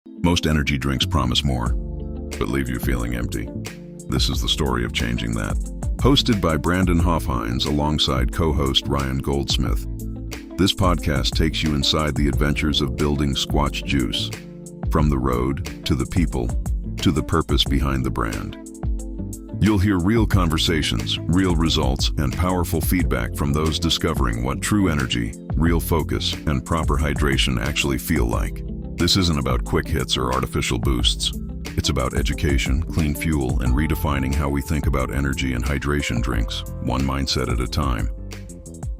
Most energy drinks promise more, but leave you feeling empty. This is the story of changing that. Hosted by Brandon Hoffhines alongside co-host Ryan Goldsmith. This podcast takes you inside the adventures of building Squatch Juice. From the road, to the people, to the purpose behind the brand. You'll hear real conversations, real results, and powerful feedback from those discovering what true energy, real focus, and proper hydration actually feel like. This isn't about quick hits or artificial boosts. It's about education, clean fuel, and redefining how we think about energy and hydration drinks, one mindset at a time.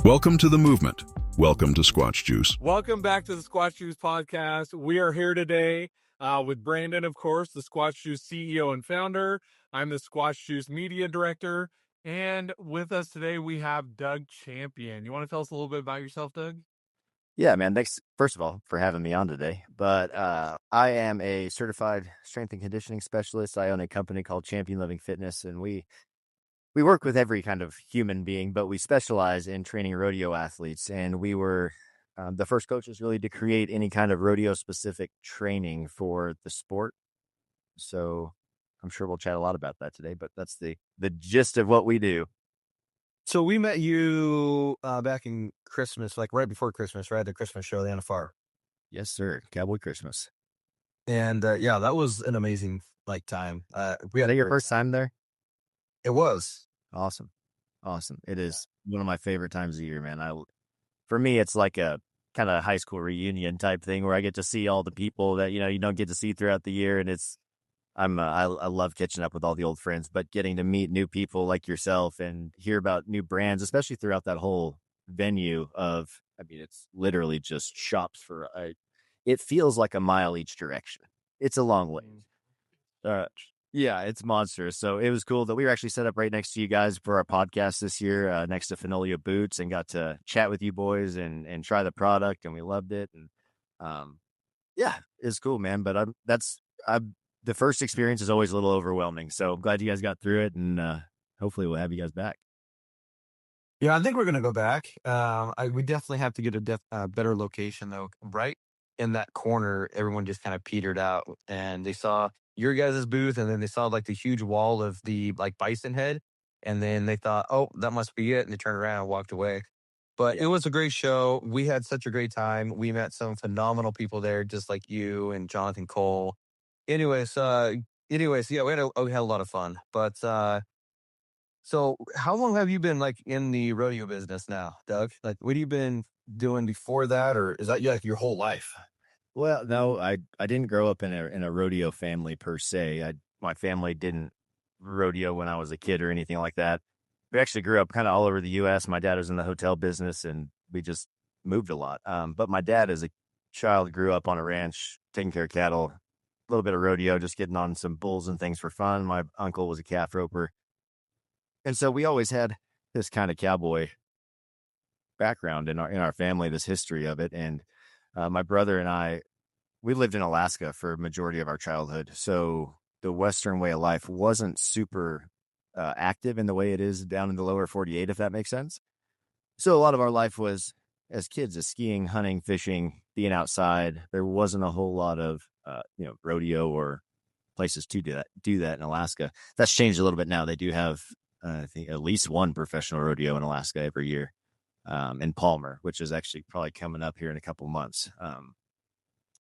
Welcome to the movement. Welcome to Squatch Juice. Welcome back to the Squatch Juice Podcast. We are here today with Brandon, of course, the Squatch Juice CEO and founder. I'm the Squatch Juice Media Director. And with us today, we have Doug Champion. You want to tell us a little bit about yourself, Doug? Yeah, man. Thanks, first of all, for having me on today. But I am a certified strength and conditioning specialist. I own a company called Champion Living Fitness, and we work with every kind of human being, but we specialize in training rodeo athletes. And we were the first coaches really to create any kind of rodeo-specific training for the sport. So I'm sure we'll chat a lot about that today, but that's the gist of what we do. So we met you back in Christmas, like right before Christmas, right? The Christmas show, the NFR. Yes, sir. Cowboy Christmas. And yeah, that was an amazing time. We had your first time there? It was. Awesome. It is one of my favorite times of the year, man. For me, it's like a kind of high school reunion type thing where I get to see all the people that, you don't get to see throughout the year. And I love catching up with all the old friends, but getting to meet new people like yourself and hear about new brands, especially throughout that whole venue it's literally just shops it feels like a mile each direction. It's a long way. Yeah, it's monstrous. So it was cool that we were actually set up right next to you guys for our podcast this year, next to Fenolio Boots, and got to chat with you boys and try the product, and we loved it. And yeah, it's cool, man. But the first experience is always a little overwhelming. So I'm glad you guys got through it, and hopefully we'll have you guys back. Yeah, I think we're going to go back. We definitely have to get a better location, though. Right in that corner, everyone just kind of petered out, and they saw your guys' booth, and then they saw the huge wall of the bison head, and then they thought, oh, that must be it, and they turned around and walked away. But it was a great show. We had such a great time. We met some phenomenal people there, just like you and Jonathan Cole. Anyways, yeah, we had a lot of fun. But so how long have you been in the rodeo business now, Doug? What have you been doing before that, or is that your whole life? Well, no, I didn't grow up in a rodeo family per se. My family didn't rodeo when I was a kid or anything like that. We actually grew up kind of all over the U.S. My dad was in the hotel business, and we just moved a lot. But my dad, as a child, grew up on a ranch, taking care of cattle, a little bit of rodeo, just getting on some bulls and things for fun. My uncle was a calf roper. And so we always had this kind of cowboy background in our family, this history of it. And my brother and I, we lived in Alaska for a majority of our childhood. So the Western way of life wasn't super active in the way it is down in the lower 48, if that makes sense. So a lot of our life was, as kids, is skiing, hunting, fishing, being outside. There wasn't a whole lot of rodeo or places to do that in Alaska. That's changed a little bit now. They do have, I think, at least one professional rodeo in Alaska every year, in Palmer, which is actually probably coming up here in a couple months.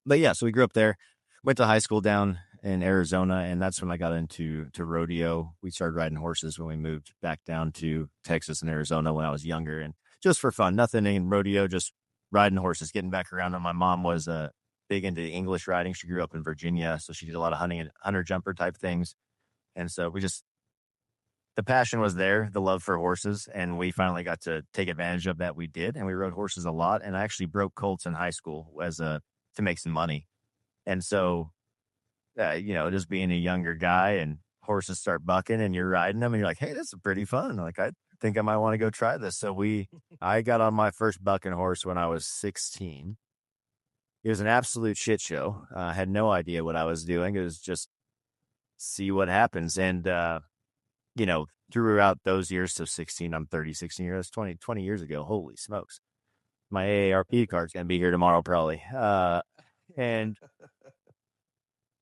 But yeah, so we grew up there, went to high school down in Arizona, and that's when I got into rodeo. We started riding horses when we moved back down to Texas and Arizona when I was younger, and just for fun, nothing in rodeo, just riding horses, getting back around. And my mom was big into English riding. She grew up in Virginia, so she did a lot of hunting and hunter jumper type things. And so the passion was there, the love for horses, and we finally got to take advantage of that. We did, and we rode horses a lot, and I actually broke colts in high school to make some money. And so, just being a younger guy and horses start bucking and you're riding them and you're like, hey, this is pretty fun. I think I might want to go try this. So I got on my first bucking horse when I was 16. It was an absolute shit show. I had no idea what I was doing. It was just see what happens. And, throughout those years, so 16, I'm 30, 16 years, 20 years ago. Holy smokes. My AARP card's going to be here tomorrow, probably. And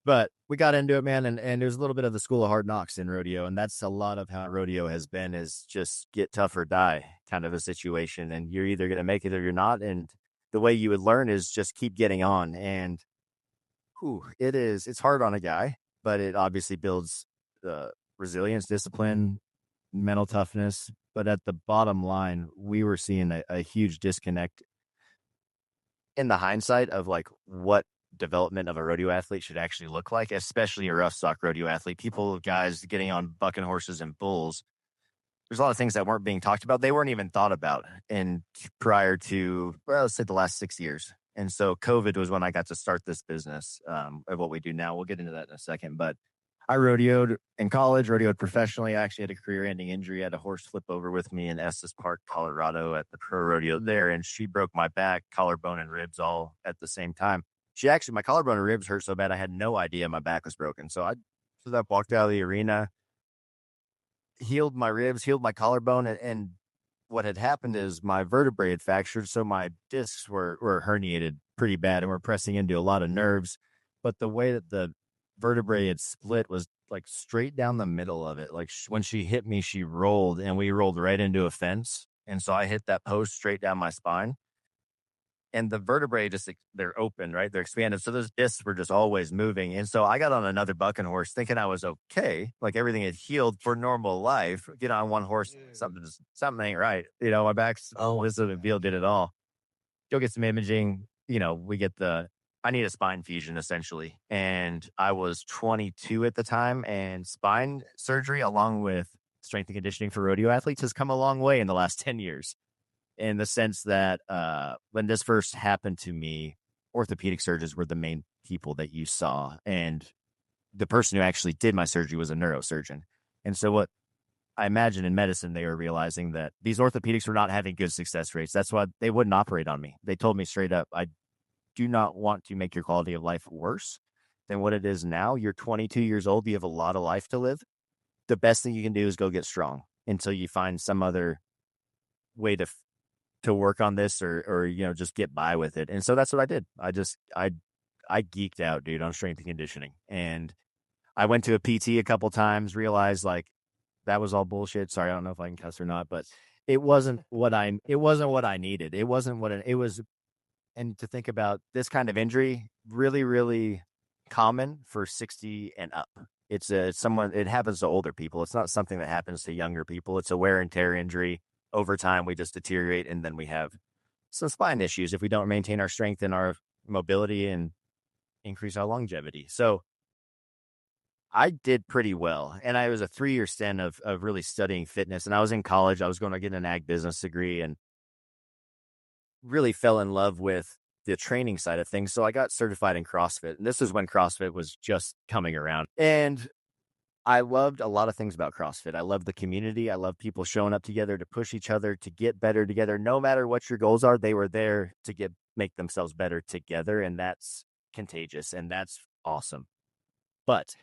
But we got into it, man, and there's a little bit of the school of hard knocks in rodeo, and that's a lot of how rodeo has been, is just get tough or die kind of a situation, and you're either gonna make it or you're not, and the way you would learn is just keep getting on, and it's hard on a guy, but it obviously builds resilience, discipline, mental toughness. But at the bottom line, we were seeing a huge disconnect in the hindsight of like what development of a rodeo athlete should actually look like, especially a rough stock rodeo athlete. Guys getting on bucking horses and bulls. There's a lot of things that weren't being talked about. They weren't even thought about prior to, well, let's say the last 6 years. And so COVID was when I got to start this business of what we do now. We'll get into that in a second. But I rodeoed in college, rodeoed professionally. I actually had a career-ending injury. I had a horse flip over with me in Estes Park, Colorado at the pro rodeo there, and she broke my back, collarbone, and ribs all at the same time. My collarbone and ribs hurt so bad I had no idea my back was broken. So I walked out of the arena, healed my ribs, healed my collarbone, and what had happened is my vertebrae had fractured, so my discs were herniated pretty bad and were pressing into a lot of nerves. But the way that the vertebrae had split was like straight down the middle of it. Like when she hit me, she rolled, and we rolled right into a fence. And so I hit that post straight down my spine. And the vertebrae they're open, right? They're expanded. So those discs were just always moving. And so I got on another bucking horse thinking I was okay. Like everything had healed for normal life. Get on one horse, something ain't right. My back's, this is a big deal, did it all. Go get some imaging. I need a spine fusion essentially. And I was 22 at the time, and spine surgery along with strength and conditioning for rodeo athletes has come a long way in the last 10 years. In the sense that when this first happened to me, orthopedic surgeons were the main people that you saw. And the person who actually did my surgery was a neurosurgeon. And so what I imagine in medicine, they were realizing that these orthopedics were not having good success rates. That's why they wouldn't operate on me. They told me straight up, I do not want to make your quality of life worse than what it is now. You're 22 years old. You have a lot of life to live. The best thing you can do is go get strong until you find some other way to work on this or just get by with it. And so that's what I did. I geeked out, dude, on strength and conditioning. And I went to a PT a couple times, realized like that was all bullshit. Sorry, I don't know if I can cuss or not, but it wasn't what I needed. It wasn't what it was. And to think about this kind of injury, really, really common for 60 and up. It happens to older people. It's not something that happens to younger people. It's a wear and tear injury. Over time, we just deteriorate, and then we have some spine issues if we don't maintain our strength and our mobility and increase our longevity. So I did pretty well, and I was a 3-year stint of really studying fitness, and I was in college. I was going to get an ag business degree and really fell in love with the training side of things. So I got certified in CrossFit, and this is when CrossFit was just coming around. And I loved a lot of things about CrossFit. I love the community. I love people showing up together to push each other, to get better together. No matter what your goals are, they were there to make themselves better together. And that's contagious. And that's awesome. But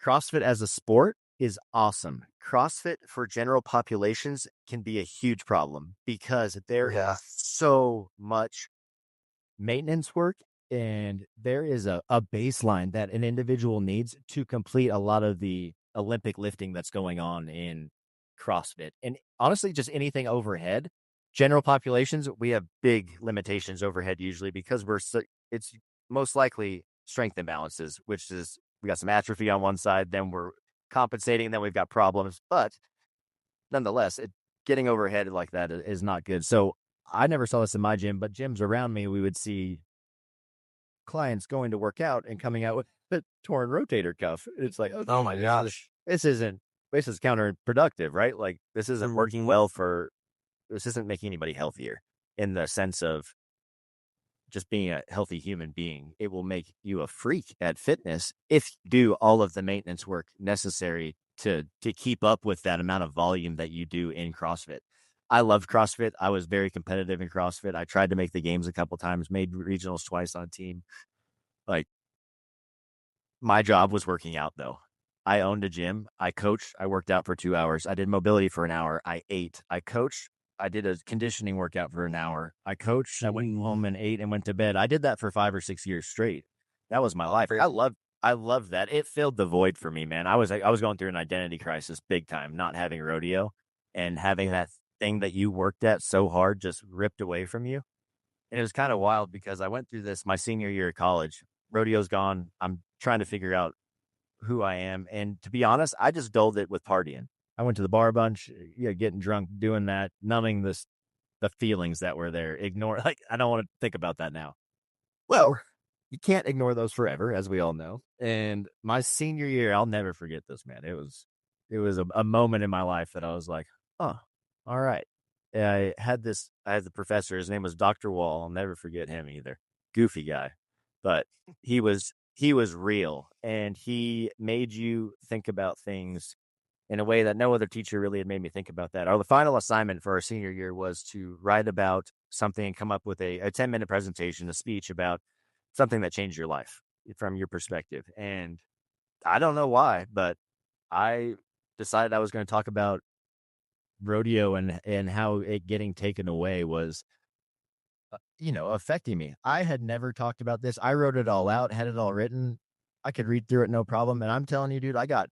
CrossFit as a sport is awesome. CrossFit for general populations can be a huge problem because there is so much maintenance work. And there is a baseline that an individual needs to complete a lot of the Olympic lifting that's going on in CrossFit. And honestly, just anything overhead. General populations, we have big limitations overhead usually because it's most likely strength imbalances, which is we got some atrophy on one side, then we're compensating, then we've got problems. But nonetheless, getting overhead like that is not good. So I never saw this in my gym, but gyms around me, we would see clients going to work out and coming out with a torn rotator cuff. It's like, oh my gosh, this is counterproductive, right? Like this isn't working well this isn't making anybody healthier in the sense of just being a healthy human being. It will make you a freak at fitness if you do all of the maintenance work necessary to keep up with that amount of volume that you do in CrossFit. I loved CrossFit. I was very competitive in CrossFit. I tried to make the games a couple times, made regionals twice on team. Like my job was working out though. I owned a gym. I coached. I worked out for 2 hours. I did mobility for an hour. I ate. I coached. I did a conditioning workout for an hour. I coached. I went home and ate and went to bed. I did that for 5 or 6 years straight. That was my life. I love that. It filled the void for me, man. I was going through an identity crisis big time, not having rodeo and having that thing that you worked at so hard just ripped away from you. And it was kind of wild because I went through this my senior year of college. Rodeo's gone. I'm trying to figure out who I am. And to be honest, I just dulled it with partying. I went to the bar a bunch, getting drunk, doing that, numbing the feelings that were there. I don't want to think about that now. Well, you can't ignore those forever, as we all know. And my senior year, I'll never forget this, man. It was a moment in my life that I was like, oh, all right. I had the professor, his name was Dr. Wall. I'll never forget him either. Goofy guy, but he was real, and he made you think about things in a way that no other teacher really had made me think about that. The final assignment for our senior year was to write about something and come up with a 10-minute presentation, a speech about something that changed your life from your perspective. And I don't know why, but I decided I was going to talk about rodeo and how it getting taken away was, affecting me. I had never talked about this. I wrote it all out, had it all written. I could read through it, no problem. And I'm telling you, dude, I got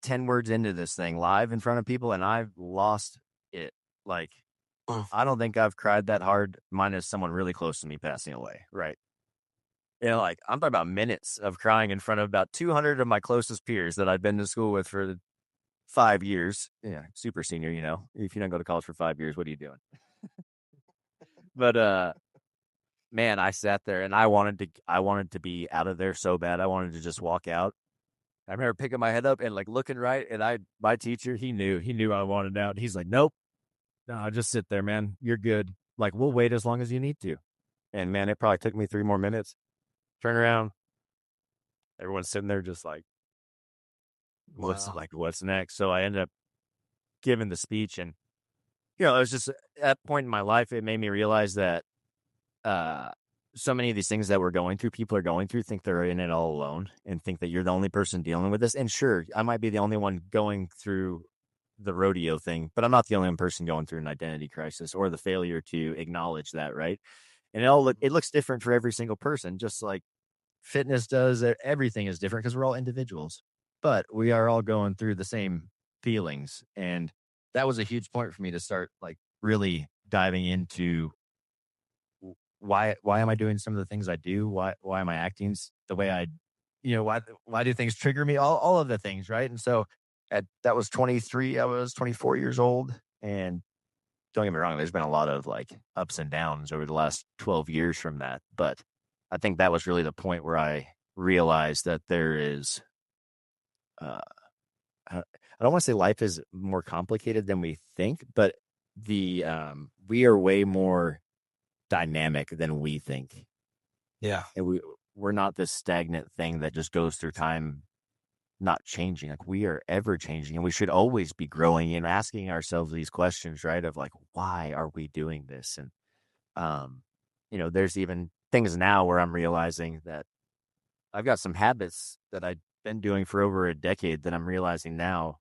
10 words into this thing live in front of people, and I've lost it. Like, I don't think I've cried that hard, minus someone really close to me passing away. Right. Like, I'm talking about minutes of crying in front of about 200 of my closest peers that I've been to school with for 5 years. Yeah, super senior, if you don't go to college for 5 years, what are you doing? But man, I sat there and I wanted to be out of there so bad. I wanted to just walk out. I remember picking my head up and like looking right, and my teacher, he knew I wanted out. He's like, nope, no, just sit there, man. You're good. Like, we'll wait as long as you need to. And man, it probably took me 3 more minutes. Turn around. Everyone's sitting there just like, what's next? So I ended up giving the speech, and it was just at that point in my life, it made me realize that so many of these things that we're going through, people are going through, think they're in it all alone and think that you're the only person dealing with this. And sure, I might be the only one going through the rodeo thing, but I'm not the only one person going through an identity crisis or the failure to acknowledge that, right? And it looks different for every single person, just like fitness does. Everything is different because we're all individuals, but we are all going through the same feelings. And that was a huge point for me to start like really diving into why am I doing some of the things I do? Why am I acting the way I, why do things trigger me? All of the things, right? And so that was 23. I was 24 years old, and don't get me wrong, there's been a lot of like ups and downs over the last 12 years from that. But I think that was really the point where I realized that there is, I don't want to say life is more complicated than we think, but we are way more dynamic than we think. Yeah. And we're not this stagnant thing that just goes through time not changing. Like, we are ever changing, and we should always be growing and asking ourselves these questions, right? Of like, why are we doing this? And there's even things now where I'm realizing that I've got some habits that I've been doing for over a decade that I'm realizing now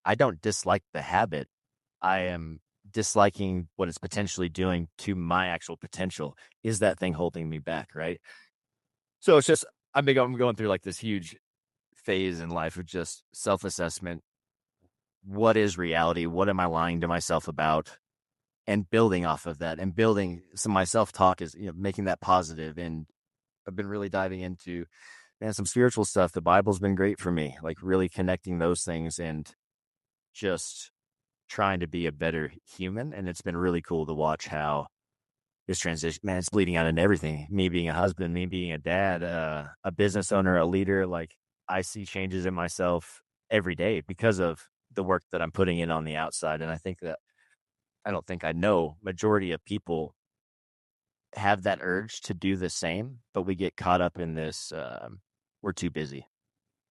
I don't dislike the habit. I am disliking what it's potentially doing to my actual potential. Is that thing holding me back, right? So it's just, I'm going through like this huge phase in life of just self-assessment. What is reality? What am I lying to myself about? And building off of that, and building some my self-talk is, making that positive. And I've been really diving into, some spiritual stuff. The Bible's been great for me, like really connecting those things and just trying to be a better human. And it's been really cool to watch how this transition, man, it's bleeding out into everything. Me being a husband, me being a dad, a business owner, a leader. Like, I see changes in myself every day because of the work that I'm putting in on the outside. And I don't think I know majority of people have that urge to do the same, but we get caught up in this, we're too busy.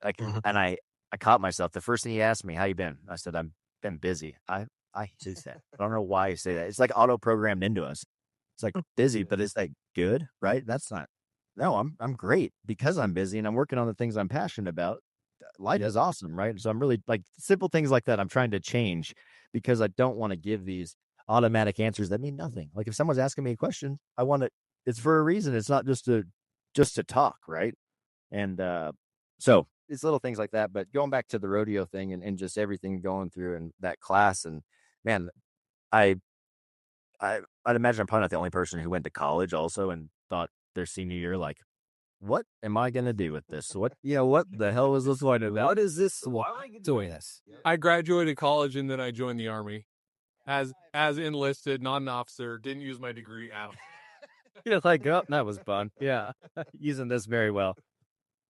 Like, and I caught myself. The first thing he asked me, how you been? I said, I've been busy. I hate that. I don't know why you say that. It's like auto-programmed into us. It's like busy, but it's like good, right? No, I'm great because I'm busy and I'm working on the things I'm passionate about. Life is awesome, right? So I'm really like simple things like that I'm trying to change because I don't want to give these automatic answers that mean nothing. Like, if someone's asking me a question, it's for a reason. It's not just to just to talk, right? And so it's little things like that. But going back to the rodeo thing and just everything going through in that class, and man, I I'd imagine I'm probably not the only person who went to college also and thought their senior year, like, what am I gonna do with this? What the hell is this point about? What is this? Why am I doing this? I graduated college and then I joined the Army as enlisted, not an officer. Didn't use my degree at all. Like, oh, that was fun. Yeah, using this very well.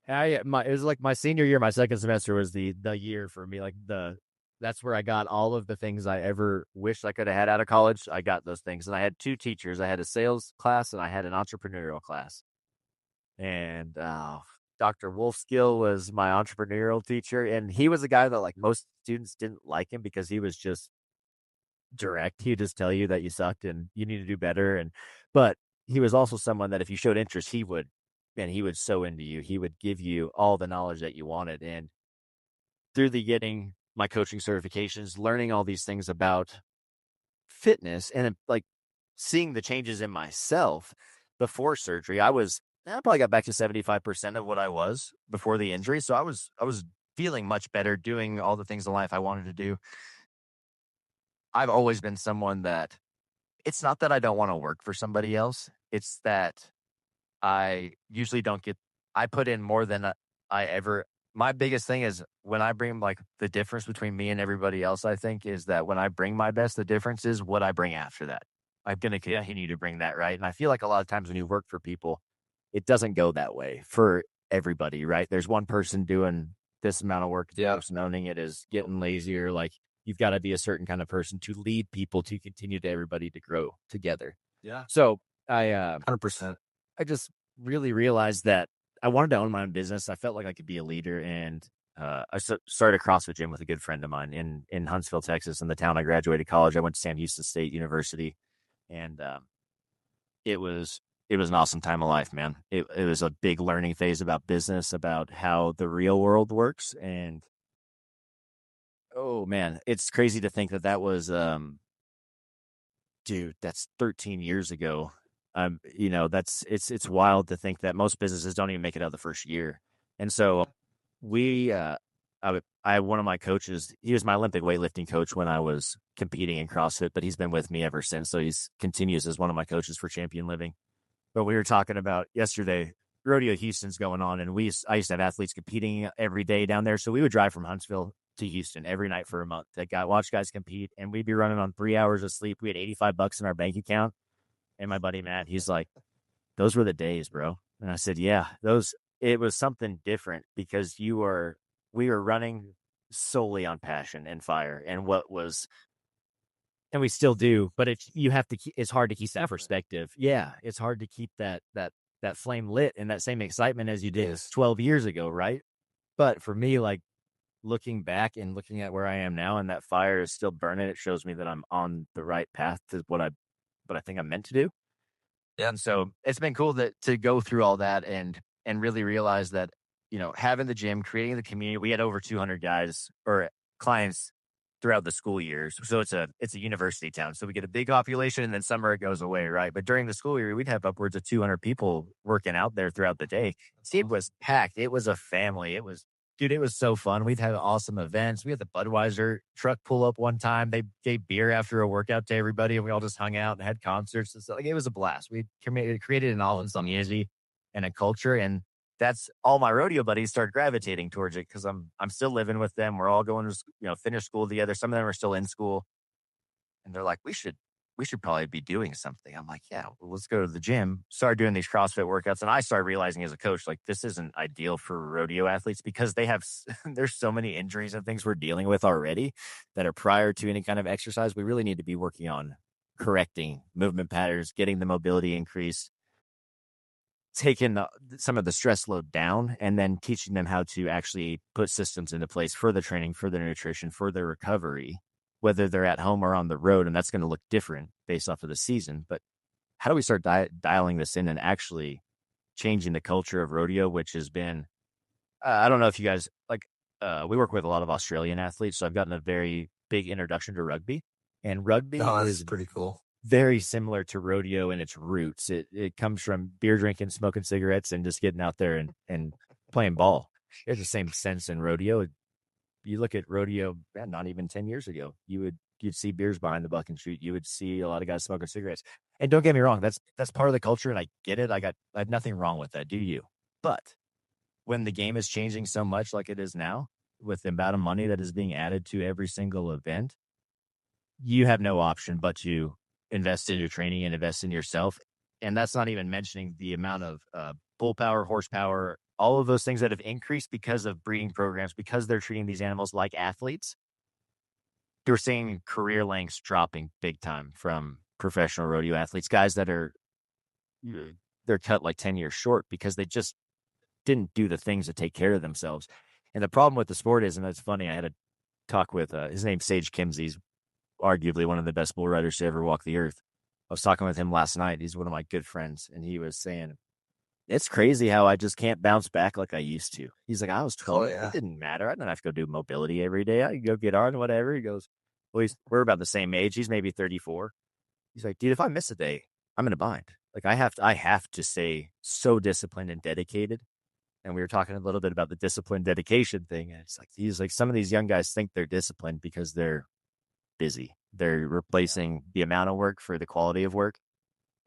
It was like my senior year, my second semester was the year for me. Like that's where I got all of the things I ever wished I could have had out of college. I got those things, and I had two teachers. I had a sales class and I had an entrepreneurial class. And Dr. Wolfskill was my entrepreneurial teacher, and he was a guy that like most students didn't like him because he was just direct. He'd just tell you that you sucked and you need to do better. But he was also someone that if you showed interest, he would sow into you. He would give you all the knowledge that you wanted. And through the getting my coaching certifications, learning all these things about fitness and like seeing the changes in myself before surgery, I probably got back to 75% of what I was before the injury. So I was feeling much better, doing all the things in life I wanted to do. I've always been someone that it's not that I don't want to work for somebody else. It's that I usually I put in more than I ever. My biggest thing is when I bring like the difference between me and everybody else, I think is that when I bring my best, the difference is what I bring after that. I'm going to continue to bring that, right? And I feel like a lot of times when you work for people, it doesn't go that way for everybody, right? There's one person doing this amount of work, the person owning it is getting lazier. Like you've got to be a certain kind of person to lead people to continue to everybody to grow together. Yeah. So 100%. I just really realized that I wanted to own my own business. I felt like I could be a leader, and I started a CrossFit gym with a good friend of mine in Huntsville, Texas, in the town I graduated college. I went to Sam Houston State University, and it was an awesome time of life, man. It was a big learning phase about business, about how the real world works, and oh man, it's crazy to think that was dude, that's 13 years ago. It's wild to think that most businesses don't even make it out the first year. And so I one of my coaches, he was my Olympic weightlifting coach when I was competing in CrossFit, but he's been with me ever since. So he's continues as one of my coaches for Champion Living. But we were talking about yesterday, Rodeo Houston's going on, and I used to have athletes competing every day down there. So we would drive from Huntsville to Houston every night for a month. Watch guys compete, and we'd be running on 3 hours of sleep. We had $85 in our bank account. And my buddy Matt, he's like, those were the days, bro. And I said, yeah, it was something different because we were running solely on passion and fire and and we still do, but it's hard to keep that perspective. Yeah. It's hard to keep that flame lit and that same excitement as you did 12 years ago. Right. But for me, like looking back and looking at where I am now and that fire is still burning, it shows me that I'm on the right path to what I think I'm meant to do. Yeah. And so it's been cool to go through all that and really realize that, having the gym, creating the community, we had over 200 guys or clients throughout the school years. So it's a university town. So we get a big population and then summer it goes away. Right. But during the school year, we'd have upwards of 200 people working out there throughout the day. It was packed. It was a family. It was so fun. We'd have awesome events. We had the Budweiser truck pull up one time. They gave beer after a workout to everybody, and we all just hung out and had concerts and stuff. Like, it was a blast. We created an all-in community and a culture, and that's all my rodeo buddies started gravitating towards it because I'm still living with them. We're all going to finish school together. Some of them are still in school, and they're like, we should probably be doing something. I'm like, yeah, well, let's go to the gym, start doing these CrossFit workouts. And I started realizing as a coach, like this isn't ideal for rodeo athletes because there's so many injuries and things we're dealing with already that are prior to any kind of exercise. We really need to be working on correcting movement patterns, getting the mobility increased, taking some of the stress load down, and then teaching them how to actually put systems into place for the training, for their nutrition, for their recovery, whether they're at home or on the road. And that's going to look different based off of the season. But how do we start dialing this in and actually changing the culture of rodeo, which has been, I don't know if you guys we work with a lot of Australian athletes. So I've gotten a very big introduction to rugby, and rugby is pretty cool. very similar to rodeo in its roots. It comes from beer drinking, smoking cigarettes, and just getting out there and playing ball. It's the same sense in rodeo. You look at rodeo, man, not even 10 years ago, you'd see beers behind the buck and shoot. You would see a lot of guys smoking cigarettes. And don't get me wrong, that's part of the culture, and I get it. I have nothing wrong with that. Do you? But when the game is changing so much like it is now, with the amount of money that is being added to every single event, you have no option but to invest in your training and invest in yourself. And that's not even mentioning the amount of bull power, horsepower, all of those things that have increased because of breeding programs, because they're treating these animals like athletes. You're seeing career lengths dropping big time from professional rodeo athletes, guys that are, they're cut like 10 years short because they just didn't do the things to take care of themselves. And the problem with the sport is, and it's funny, I had a talk with, his name's Sage Kimsey's arguably one of the best bull riders to ever walk the earth. I was talking with him last night. He's one of my good friends. And he was saying, it's crazy how I just can't bounce back like I used to. He's like, I was 12. Oh, yeah. It didn't matter. I didn't have to go do mobility every day. I could go get on, whatever. He goes, well, we're about the same age. He's maybe 34. He's like, dude, if I miss a day, I'm in a bind. Like I have to stay so disciplined and dedicated. And we were talking a little bit about the discipline dedication thing. And it's like, he's like, some of these young guys think they're disciplined because they're busy. They're replacing the amount of work for the quality of work.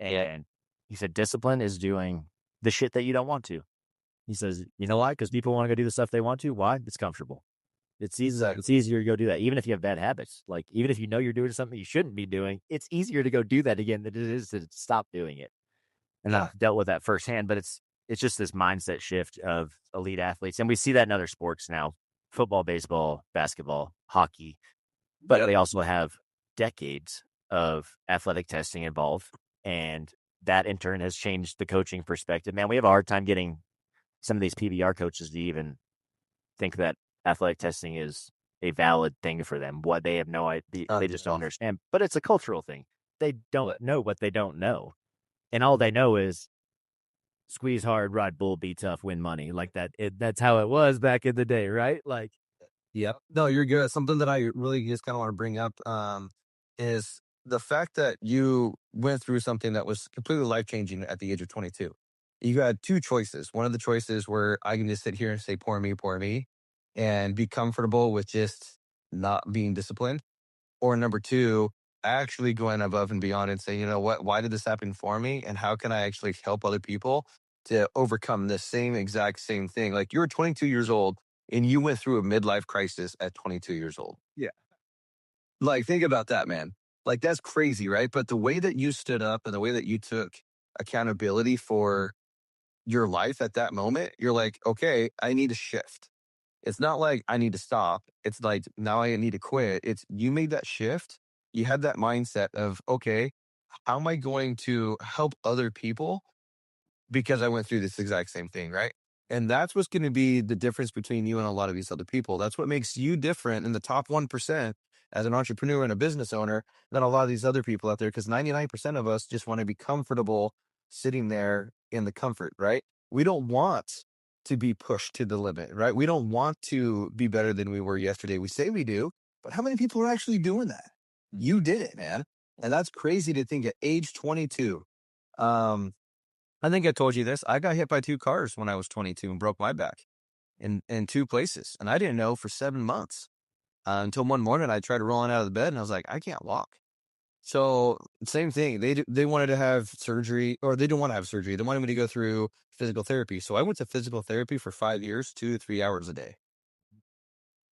And he said, discipline is doing the shit that you don't want to. He says, you know why? Because people want to go do the stuff they want to. Why? It's comfortable. It's easy. Exactly. It's easier to go do that. Even if you have bad habits, like even if you know you're doing something you shouldn't be doing, it's easier to go do that again than it is to stop doing it. And I've dealt with that firsthand, but it's just this mindset shift of elite athletes. And we see that in other sports now, football, baseball, basketball, hockey, but they also have decades of athletic testing involved. And that in turn has changed the coaching perspective. Man, we have a hard time getting some of these PBR coaches to even think that athletic testing is a valid thing for them. What they have no idea, they just don't understand. But it's a cultural thing. They don't know what they don't know. And all they know is squeeze hard, ride bull, be tough, win money. Like that. That's how it was back in the day, right? Like, yep. No, you're good. Something that I really just kind of want to bring up is the fact that you went through something that was completely life-changing at the age of 22. You had two choices. One of the choices where I can just sit here and say, poor me, and be comfortable with just not being disciplined. Or number two, actually going above and beyond and say, you know what, why did this happen for me? And how can I actually help other people to overcome this exact same thing? Like you were 22 years old and you went through a midlife crisis at 22 years old. Yeah. Like, think about that, man. Like, that's crazy, right? But the way that you stood up and the way that you took accountability for your life at that moment, you're like, okay, I need to shift. It's not like I need to stop. It's like now I need to quit. It's you made that shift. You had that mindset of, okay, how am I going to help other people because I went through this exact same thing, right? And that's what's going to be the difference between you and a lot of these other people. That's what makes you different in the top 1% as an entrepreneur and a business owner than a lot of these other people out there. Because 99% of us just want to be comfortable sitting there in the comfort, right? We don't want to be pushed to the limit, right? We don't want to be better than we were yesterday. We say we do, but how many people are actually doing that? You did it, man. And that's crazy to think at age 22. I think I told you this. I got hit by two cars when I was 22 and broke my back in two places. And I didn't know for 7 months until one morning I tried rolling out of the bed and I was like, I can't walk. So same thing. They wanted to have surgery, or they didn't want to have surgery. They wanted me to go through physical therapy. So I went to physical therapy for 5 years, 2 to 3 hours a day.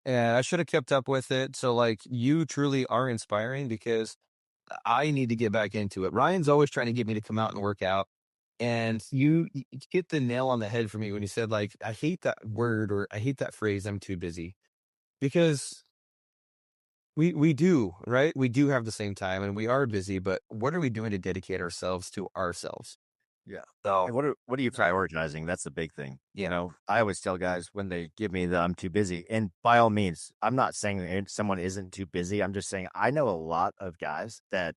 And I should have kept up with it. So like you truly are inspiring because I need to get back into it. Ryan's always trying to get me to come out and work out. And you hit the nail on the head for me when you said, like, I hate that word or I hate that phrase, I'm too busy. Because we do, right? We do have the same time and we are busy, but what are we doing to dedicate ourselves to ourselves? yeah. So, And what are you prioritizing? That's the big thing. Yeah. You know, I always tell guys when they give me the I'm too busy, and by all means, I'm not saying someone isn't too busy. I'm just saying I know a lot of guys that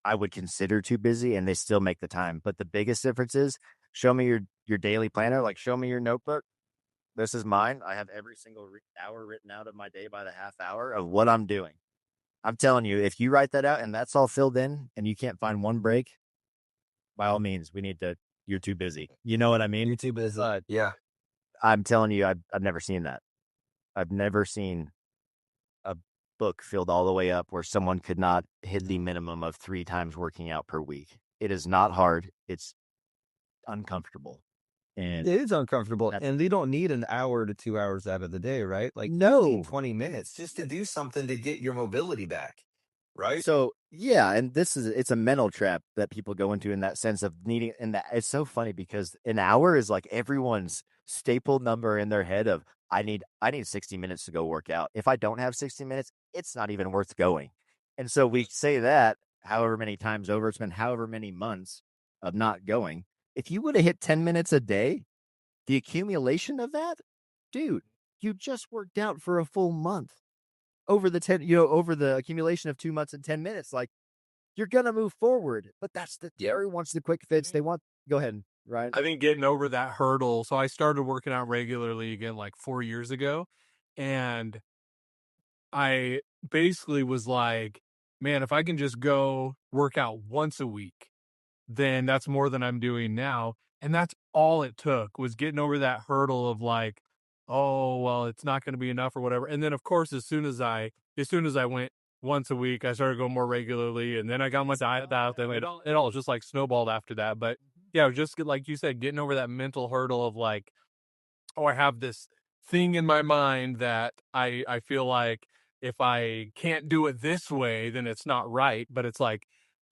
I would consider too busy and they still make the time. But the biggest difference is show me your daily planner, like show me your notebook. This is mine. I have every single hour written out of my day by the half hour of what I'm doing. I'm telling you, if you write that out and that's all filled in and you can't find one break, by all means, you're too busy. You know what I mean? You're too busy. But Yeah. I'm telling you, I've never seen that. I've never seen a book filled all the way up where someone could not hit the minimum of 3 times working out per week. It is not hard. It's uncomfortable. And It is uncomfortable. that's- And they don't need an hour to 2 hours out of the day, right? Like No. 15, 20 minutes just to do something to get your mobility back. Right? So yeah, and it's a mental trap that people go into in that sense of needing, and that it's so funny because an hour is like everyone's staple number in their head of I need 60 minutes to go work out. If I don't have 60 minutes, it's not even worth going. And so we say that however many times over, it's been however many months of not going. If you would have hit 10 minutes a day, the accumulation of that, dude, you just worked out for a full month. Over the accumulation of 2 months and 10 minutes, like you're gonna move forward. But everyone wants the quick fix. They want. Go ahead, Ryan. I think getting over that hurdle. So I started working out regularly again like 4 years ago. And I basically was like, man, if I can just go work out once a week, then that's more than I'm doing now. And that's all it took was getting over that hurdle of like, oh, well, it's not going to be enough or whatever. And then of course, as soon as I went once a week, I started going more regularly, and then I got my diet out. Then it all just like snowballed after that. But yeah, just like you said, getting over that mental hurdle of like, oh, I have this thing in my mind that I feel like if I can't do it this way, then it's not right. But it's like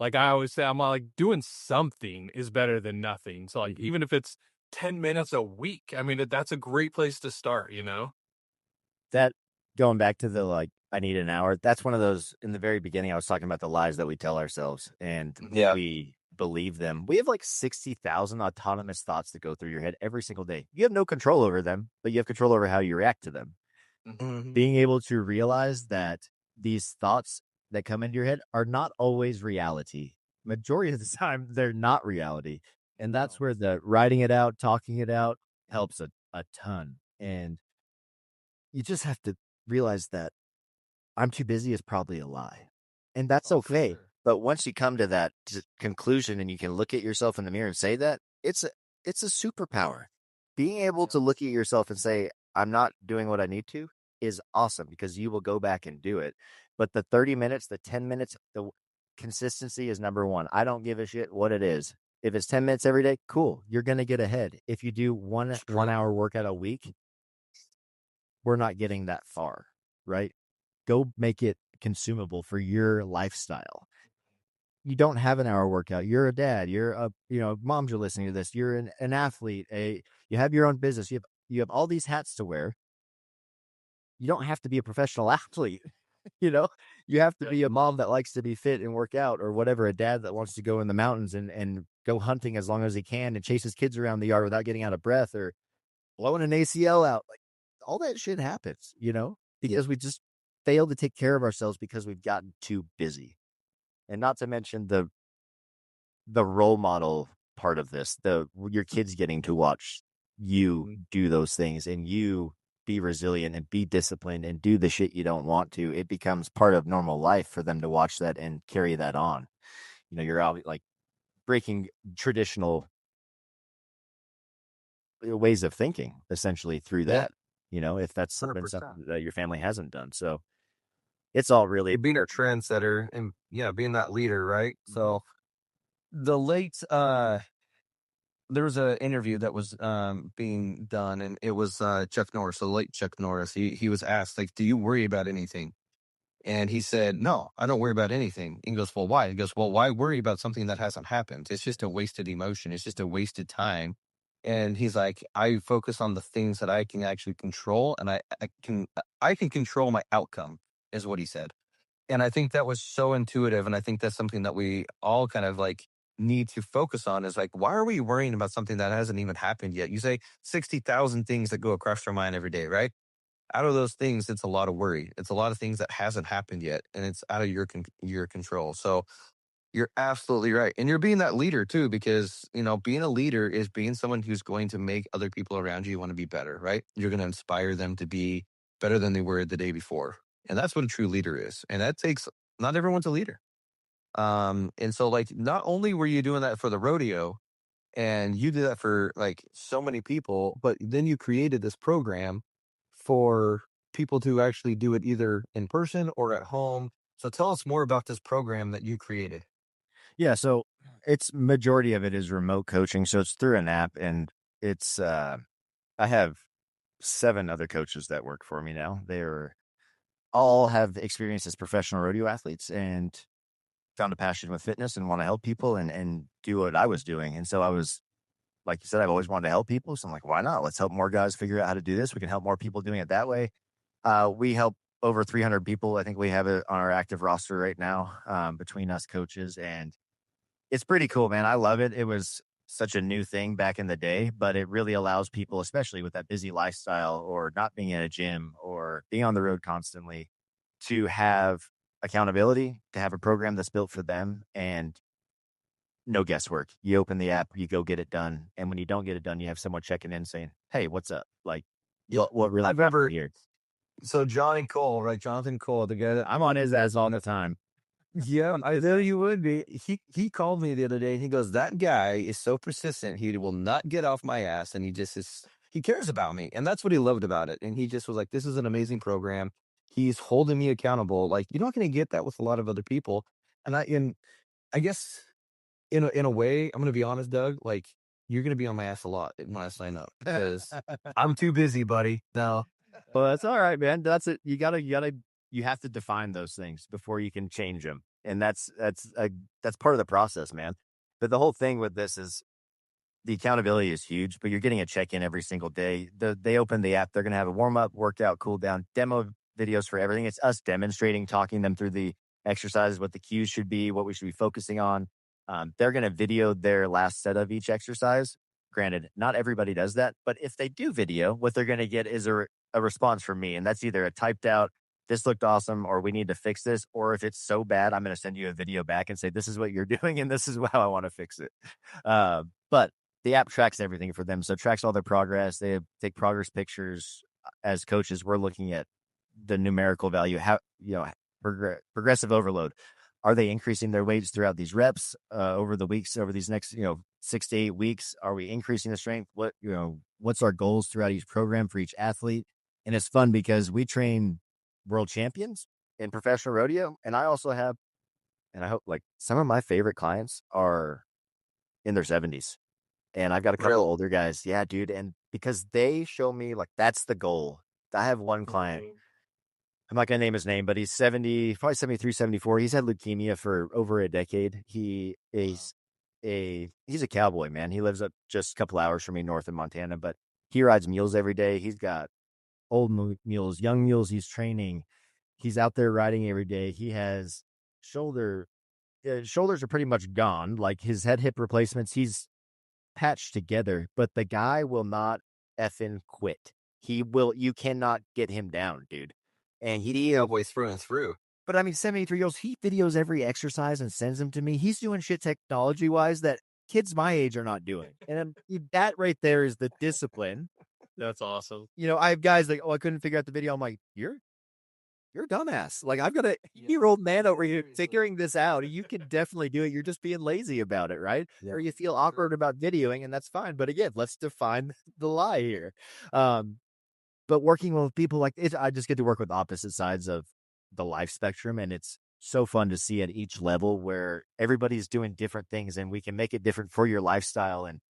I always say, I'm like doing something is better than nothing. So like even if it's 10 minutes a week, I mean that's a great place to start, you know? That going back to the like, I need an hour. That's one of those in the very beginning. I was talking about the lies that we tell ourselves, and Yeah. we believe them. We have like 60,000 autonomous thoughts that go through your head every single day. You have no control over them, but you have control over how you react to them. Mhm. Being able to realize that these thoughts that come into your head are not always reality. Majority of the time, they're not reality. And that's where the writing it out, talking it out helps a ton. And you just have to realize that I'm too busy is probably a lie. And that's okay. But once you come to that conclusion and you can look at yourself in the mirror and say that, it's a superpower. Being able to look at yourself and say, I'm not doing what I need to is awesome because you will go back and do it. But the 30 minutes, the 10 minutes, the consistency is number one. I don't give a shit what it is. If it's 10 minutes every day, cool. You're going to get ahead. If you do one hour workout a week, we're not getting that far, right? Go make it consumable for your lifestyle. You don't have an hour workout. You're a dad. You're a, moms are listening to this. You're an athlete. You have your own business. You have all these hats to wear. You don't have to be a professional athlete. You have to be a mom that likes to be fit and work out, or whatever, a dad that wants to go in the mountains and go hunting as long as he can and chase his kids around the yard without getting out of breath or blowing an ACL out. Like all that shit happens, because we just fail to take care of ourselves because we've gotten too busy. And not to mention the role model part of this, your kids getting to watch you do those things and you be resilient and be disciplined and do the shit you don't want to. It becomes part of normal life for them to watch that and carry that on. You're like breaking traditional ways of thinking essentially through that, if that's something 100%. that your family hasn't done. So it's all really Being a trendsetter and being that leader, right? So the late there was an interview that was being done, and it was Chuck Norris, the late Chuck Norris. He was asked, like, do you worry about anything? And he said, no, I don't worry about anything. He goes, well, why? He goes, well, why worry about something that hasn't happened? It's just a wasted emotion. It's just a wasted time. And he's like, I focus on the things that I can actually control, and I can control my outcome, is what he said. And I think that was so intuitive. And I think that's something that we all kind of like need to focus on, is like, why are we worrying about something that hasn't even happened yet? You say 60,000 things that go across our mind every day, right? Out of those things, it's a lot of worry. It's a lot of things that hasn't happened yet, and it's out of your control. So you're absolutely right. And you're being that leader too, because, being a leader is being someone who's going to make other people around you want to be better, right? You're going to inspire them to be better than they were the day before. And that's what a true leader is. And that takes not everyone's a leader. And so like not only were you doing that for the rodeo and you did that for like so many people, but then you created this program for people to actually do it either in person or at home. So tell us more about this program that you created. Yeah, so it's majority of it is remote coaching. So it's through an app, and it's I have 7 other coaches that work for me now. They're all have experience as professional rodeo athletes and found a passion with fitness and want to help people and do what I was doing. And so I was, like you said, I've always wanted to help people. So I'm like, why not? Let's help more guys figure out how to do this. We can help more people doing it that way. We help over 300 people. I think we have it on our active roster right now, between us coaches, and it's pretty cool, man. I love it. It was such a new thing back in the day, but it really allows people, especially with that busy lifestyle or not being in a gym or being on the road constantly, to have accountability, to have a program that's built for them and no guesswork. You open the app, you go get it done. And when you don't get it done, you have someone checking in saying, hey, what's up? Like, what really I've ever, here? so Johnny Cole, right? Jonathan Cole, the guy that I'm on his ass all the time. yeah, I know you would be. He called me the other day and he goes, that guy is so persistent. He will not get off my ass. And he just is, he cares about me. And that's what he loved about it. And he just was like, this is an amazing program. He's holding me accountable. Like, you're not going to get that with a lot of other people. And I guess in a way, I'm going to be honest, Doug, like you're going to be on my ass a lot when I sign up because I'm too busy, buddy. No. Well, that's all right, man. That's it. You have to define those things before you can change them. And that's part of the process, man. But the whole thing with this is the accountability is huge, but you're getting a check-in every single day. They open the app. They're going to have a warm-up, workout, cool down, demo videos for everything. It's us demonstrating, talking them through the exercises, what the cues should be, what we should be focusing on. They're going to video their last set of each exercise. Granted, not everybody does that, but if they do video, what they're going to get is a response from me. And that's either a typed out, this looked awesome, or we need to fix this. Or if it's so bad, I'm going to send you a video back and say, this is what you're doing and this is how I want to fix it. But the app tracks everything for them. So it tracks all their progress. They take progress pictures. As coaches, we're looking at the numerical value, how, progressive overload. Are they increasing their weights throughout these reps over the weeks, over these next, 6 to 8 weeks? Are we increasing the strength? What's our goals throughout each program for each athlete? And it's fun because we train world champions in professional rodeo. And I also have, and I hope like some of my favorite clients are in their 70s. And I've got a couple of older guys. Yeah, dude. And because they show me like, that's the goal. I have one client. I'm not going to name his name, but he's 70, probably 73, 74. He's had leukemia for over a decade. He's a cowboy, man. He lives up just a couple hours from me north of Montana, but he rides mules every day. He's got old mules, young mules he's training. He's out there riding every day. He has shoulders are pretty much gone. Like his hip replacements, he's patched together, but the guy will not effing quit. You cannot get him down, dude. And he cowboy through and through. But I mean, 73 years old, he videos every exercise and sends them to me. He's doing shit technology wise that kids my age are not doing. And that right there is the discipline. That's awesome. I have guys like, I couldn't figure out the video. I'm like, you're a dumbass. Like I've got a year-old man over here figuring this out. You can definitely do it. You're just being lazy about it, right? Yeah. Or you feel awkward about videoing, and that's fine. But again, let's define the lie here. But working with people like it, I just get to work with opposite sides of the life spectrum. And it's so fun to see at each level where everybody's doing different things and we can make it different for your lifestyle. And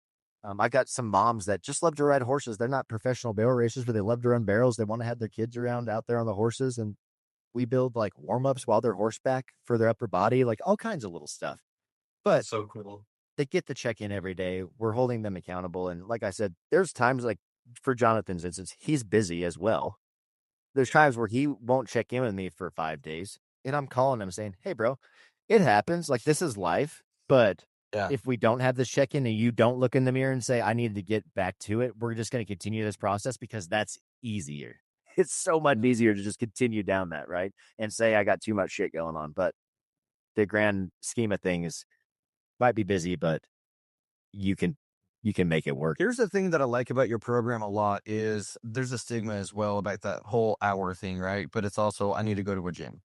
I got some moms that just love to ride horses. They're not professional barrel racers, but they love to run barrels. They want to have their kids around out there on the horses. And we build like warm-ups while they're horseback for their upper body, like all kinds of little stuff. But so cool. They get to check in every day. We're holding them accountable. And like I said, there's times like, for Jonathan's instance, he's busy as well. There's times where he won't check in with me for 5 days. And I'm calling him saying, hey, bro, it happens. Like, this is life. But if we don't have this check-in and you don't look in the mirror and say, I need to get back to it, we're just going to continue this process because that's easier. It's so much easier to just continue down that, right? And say, I got too much shit going on. But the grand scheme of things might be busy, but you can make it work. Here's the thing that I like about your program a lot is there's a stigma as well about that whole hour thing, right? But it's also, I need to go to a gym.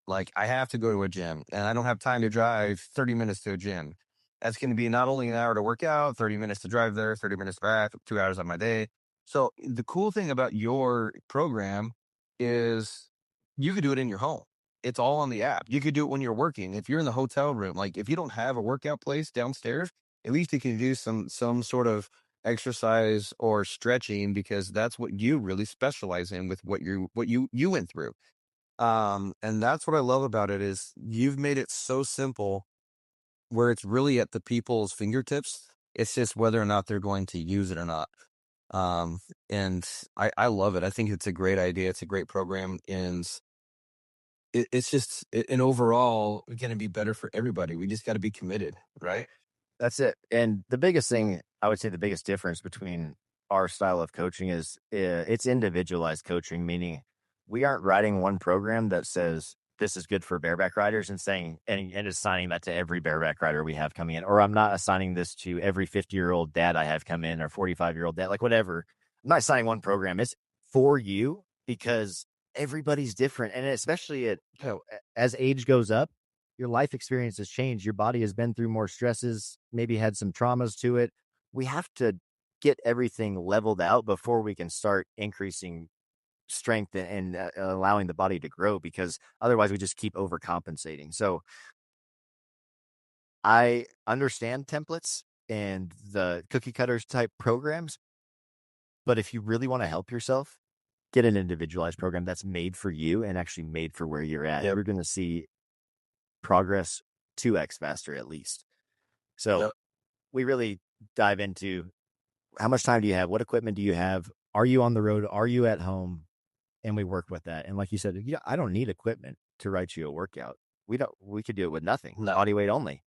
Like, I have to go to a gym and I don't have time to drive 30 minutes to a gym. That's going to be not only an hour to work out, 30 minutes to drive there, 30 minutes back, 2 hours on my day. So the cool thing about your program is you could do it in your home. It's all on the app. You could do it when you're working. If you're in the hotel room, like if you don't have a workout place downstairs, at least you can do some sort of exercise or stretching, because that's what you really specialize in with what you went through. And that's what I love about it is you've made it so simple where it's really at the people's fingertips. It's just whether or not they're going to use it or not. Um, and I love it. I think it's a great idea. It's a great program, and it's just and overall going to be better for everybody. We just got to be committed, right? That's it. And the biggest thing, I would say the biggest difference between our style of coaching is it's individualized coaching, meaning we aren't writing one program that says this is good for bareback riders and saying and assigning that to every bareback rider we have coming in. Or I'm not assigning this to every 50-year-old dad I have come in or 45-year-old dad, like whatever. I'm not assigning one program. It's for you because everybody's different. And especially as age goes up, your life experience has changed. Your body has been through more stresses, maybe had some traumas to it. We have to get everything leveled out before we can start increasing strength and allowing the body to grow, because otherwise we just keep overcompensating. So I understand templates and the cookie cutters type programs, but if you really want to help yourself, get an individualized program that's made for you and actually made for where you're at. Yep. You're going to see progress 2x faster at least. So Yep. we really dive into how much time do you have? What equipment do you have? Are you on the road? Are you at home? And we work with that. And like you said, I don't need equipment to write you a workout. We could do it with nothing, No. body weight only.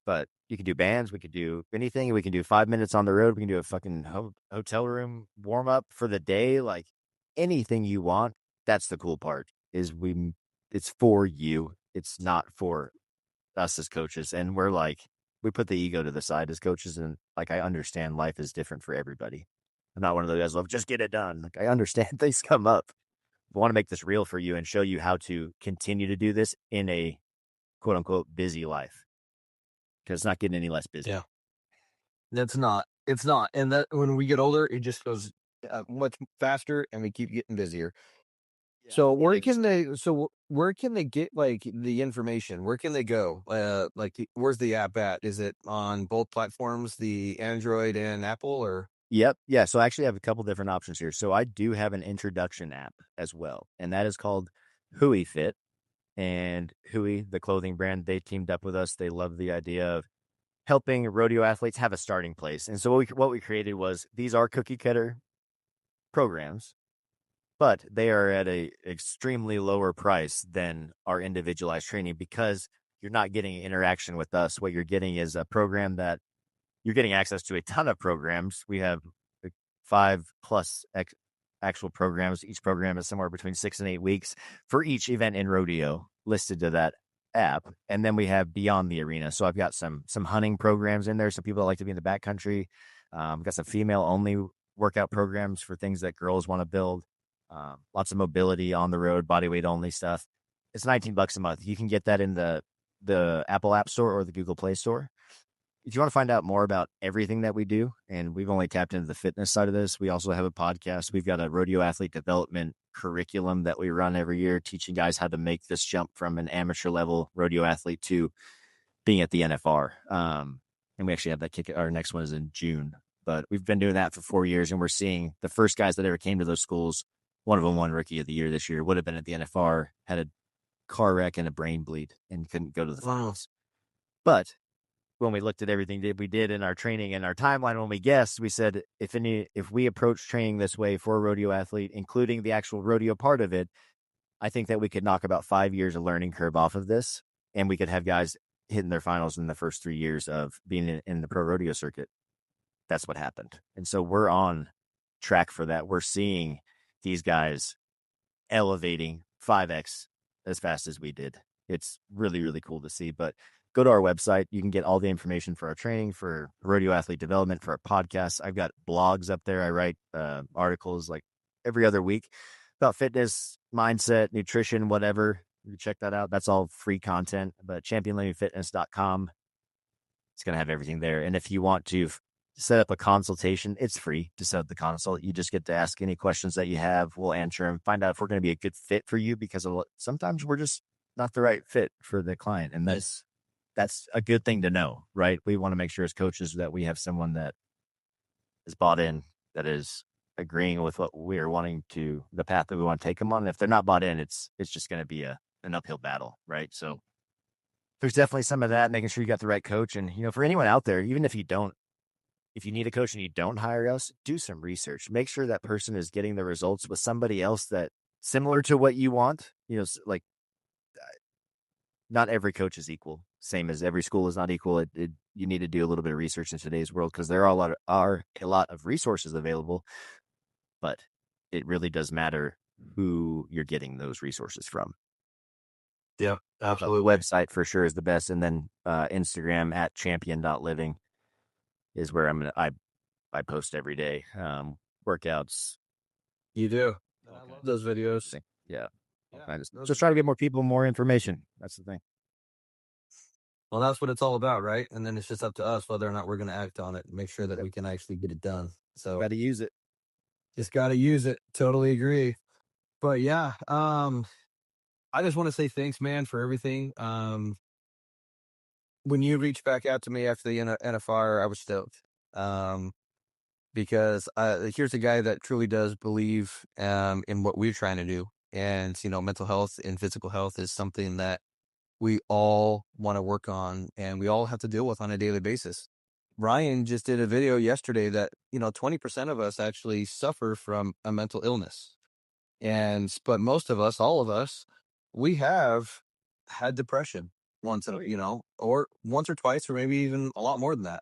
But you can do bands. We could do anything. We can do 5 minutes on the road. We can do a fucking hotel room warm up for the day. Like anything you want. That's the cool part is it's for you. It's not for us as coaches. And we put the ego to the side as coaches. And like, I understand life is different for everybody. I'm not one of those guys who just get it done. Like I understand things come up. I want to make this real for you and show you how to continue to do this in a quote unquote busy life, because it's not getting any less busy. Yeah. It's not. And that when we get older, it just goes much faster and we keep getting busier. So where can they get like the information? Where can they go? Where's the app at? Is it on both platforms, the Android and Apple, or? Yep. Yeah. So I actually have a couple different options here. So I do have an introduction app as well, and that is called Hui Fit. And Hui, the clothing brand, they teamed up with us. They love the idea of helping rodeo athletes have a starting place. And so what we created was these are cookie cutter programs, but they are at a extremely lower price than our individualized training, because you're not getting interaction with us. What you're getting is a program that you're getting access to a ton of programs. We have 5+ actual programs. Each program is somewhere between 6 and 8 weeks for each event in rodeo listed to that app. And then we have Beyond the Arena. So I've got some hunting programs in there. Some people that like to be in the backcountry. Got some female only workout programs for things that girls want to build. Lots of mobility on the road, body weight only stuff. It's $19 a month. You can get that in the Apple App Store or the Google Play Store. If you want to find out more about everything that we do, and we've only tapped into the fitness side of this, we also have a podcast. We've got a rodeo athlete development curriculum that we run every year, teaching guys how to make this jump from an amateur level rodeo athlete to being at the NFR. And we actually have that kick. Our next one is in June, but we've been doing that for 4 years, and we're seeing the first guys that ever came to those schools. One of them won Rookie of the Year this year, would have been at the NFR, had a car wreck and a brain bleed and couldn't go to the finals. But when we looked at everything that we did in our training and our timeline, when we guessed, we said, if we approach training this way for a rodeo athlete, including the actual rodeo part of it, I think that we could knock about 5 years of learning curve off of this. And we could have guys hitting their finals in the first 3 years of being in the pro rodeo circuit. That's what happened. And so we're on track for that. We're seeing these guys elevating 5x as fast as we did. It's really, really cool to see. But go to our website. You can get all the information for our training, for rodeo athlete development, for our podcasts. I've got blogs up there. I write articles like every other week about fitness, mindset, nutrition, whatever. You check that out. That's all free content. But championlivingfitness.com, it's going to have everything there. And if you want to set up a consultation, it's free to set up the consult. You just get to ask any questions that you have. We'll answer them, find out if we're going to be a good fit for you, because sometimes we're just not the right fit for the client. And that's a good thing to know, right? We want to make sure as coaches that we have someone that is bought in, that is agreeing with what we're wanting to, the path that we want to take them on. And if they're not bought in, it's just going to be an uphill battle, right? So there's definitely some of that, making sure you got the right coach. And, for anyone out there, even if you need a coach and you don't hire us, do some research. Make sure that person is getting the results with somebody else that similar to what you want. Like, not every coach is equal. Same as every school is not equal. You need to do a little bit of research in today's world, because there are a lot of resources available, but it really does matter who you're getting those resources from. Yeah, absolutely. The website for sure is the best. And then Instagram at champion.living is where I post every day. Workouts. You do. I love those videos. Yeah. I just try to get more people more information. That's the thing. Well, that's what it's all about, right? And then it's just up to us whether or not we're going to act on it and make sure that we can actually get it done. So got to use it. Just got to use it. Totally agree. But yeah, I just want to say thanks, man, for everything. When you reached back out to me after the NFR, I was stoked. Because here's a guy that truly does believe in what we're trying to do. And, mental health and physical health is something that we all want to work on and we all have to deal with on a daily basis. Ryan just did a video yesterday that, 20% of us actually suffer from a mental illness. But most of us, all of us, we have had depression once, or once or twice, or maybe even a lot more than that.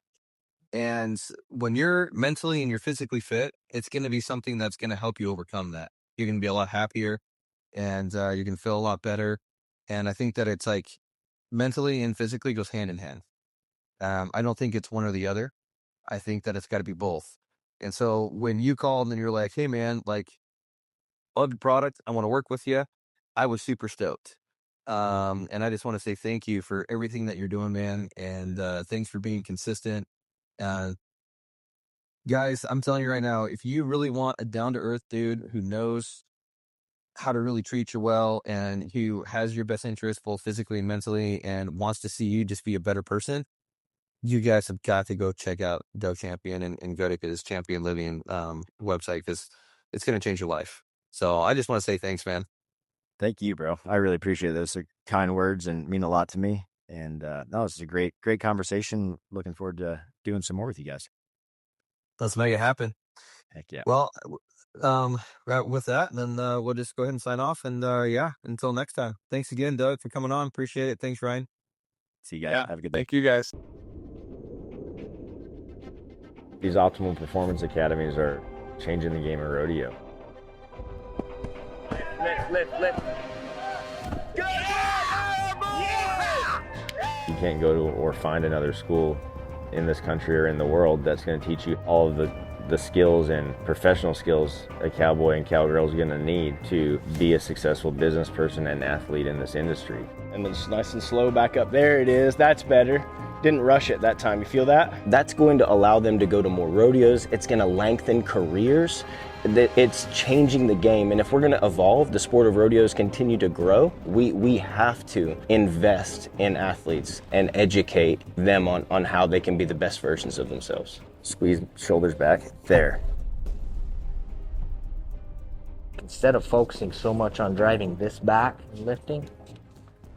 And when you're mentally and you're physically fit, it's going to be something that's going to help you overcome that. You're going to be a lot happier and you can feel a lot better. And I think that it's like mentally and physically goes hand in hand. I don't think it's one or the other. I think that it's got to be both. And so when you called and you're like, hey, man, like, love the product, I want to work with you, I was super stoked. And I just want to say thank you for everything that you're doing, man. And thanks for being consistent. Guys, I'm telling you right now, if you really want a down-to-earth dude who knows how to really treat you well and who has your best interest both physically and mentally and wants to see you just be a better person, you guys have got to go check out Doe Champion and go to his Champion Living website, because it's going to change your life. So I just want to say thanks, man. Thank you, bro. I really appreciate those. They're kind words and mean a lot to me. And no, it's a great conversation. Looking forward to doing some more with you guys. Let's make it happen. Heck yeah. Well, right with that, then we'll just go ahead and sign off. And until next time. Thanks again, Doug, for coming on. Appreciate it. Thanks, Ryan. See you guys. Yeah, have a good day. Thank you, guys. These optimal performance academies are changing the game of rodeo. Lift. You can't go to or find another school in this country or in the world that's going to teach you all of the skills and professional skills a cowboy and cowgirl is going to need to be a successful business person and athlete in this industry. And it's nice and slow back up. There it is. That's better. Didn't rush it that time. You feel that? That's going to allow them to go to more rodeos. It's going to lengthen careers. It's changing the game. And if we're going to evolve, the sport of rodeos continue to grow, we have to invest in athletes and educate them on how they can be the best versions of themselves. Squeeze shoulders back. There. Instead of focusing so much on driving this back and lifting,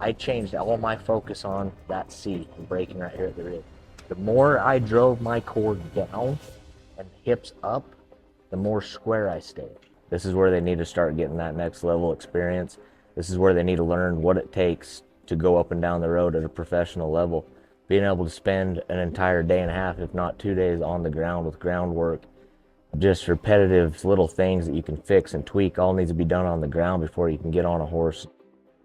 I changed all my focus on that seat and braking right here at the rib. The more I drove my core down and hips up, the more square I stayed. This is where they need to start getting that next level experience. This is where they need to learn what it takes to go up and down the road at a professional level. Being able to spend an entire day and a half, if not 2 days, on the ground with groundwork, just repetitive little things that you can fix and tweak, all needs to be done on the ground before you can get on a horse.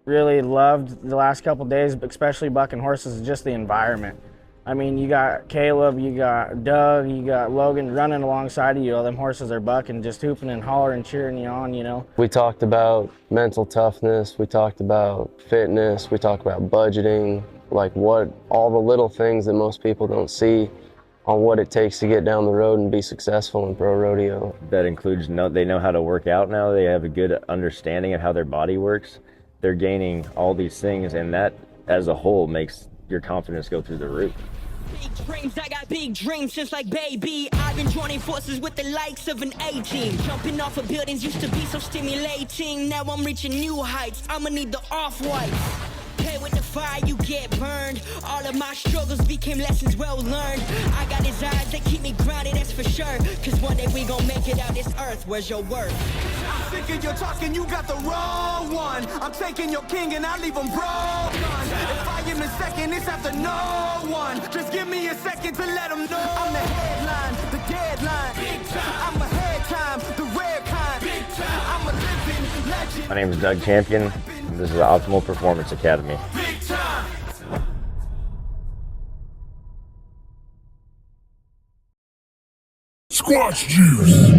Really loved the last couple of days, especially bucking horses, just the environment. I mean, you got Caleb, you got Doug, you got Logan running alongside of you. All them horses are bucking, just hooping and hollering, cheering you on, you know. We talked about mental toughness, we talked about fitness, we talked about budgeting, like what all the little things that most people don't see on what it takes to get down the road and be successful in pro rodeo. That includes, they know how to work out now. They have a good understanding of how their body works. They're gaining all these things, and that as a whole makes your confidence go through the roof. Big dreams, I got big dreams since like baby. I've been joining forces with the likes of an A-team. Jumping off of buildings used to be so stimulating. Now I'm reaching new heights, I'ma need the off-whites. Play with the fire, you get burned. All of my struggles became lessons well learned. I got desires that keep me grounded, that's for sure. Cause one day we gon' make it out this earth, where's your worth? I'm sick of your talking, you got the wrong one. I'm taking your king and I leave him broken. If I am the second, it's after no one. Just give me a second to let them know. I'm the headline, the deadline. Big time. I'm ahead time, the rare kind. Big time. I'm a living legend. My name is Doug Champion. This is the Optimal Performance Academy. Big time. Squatch Juice.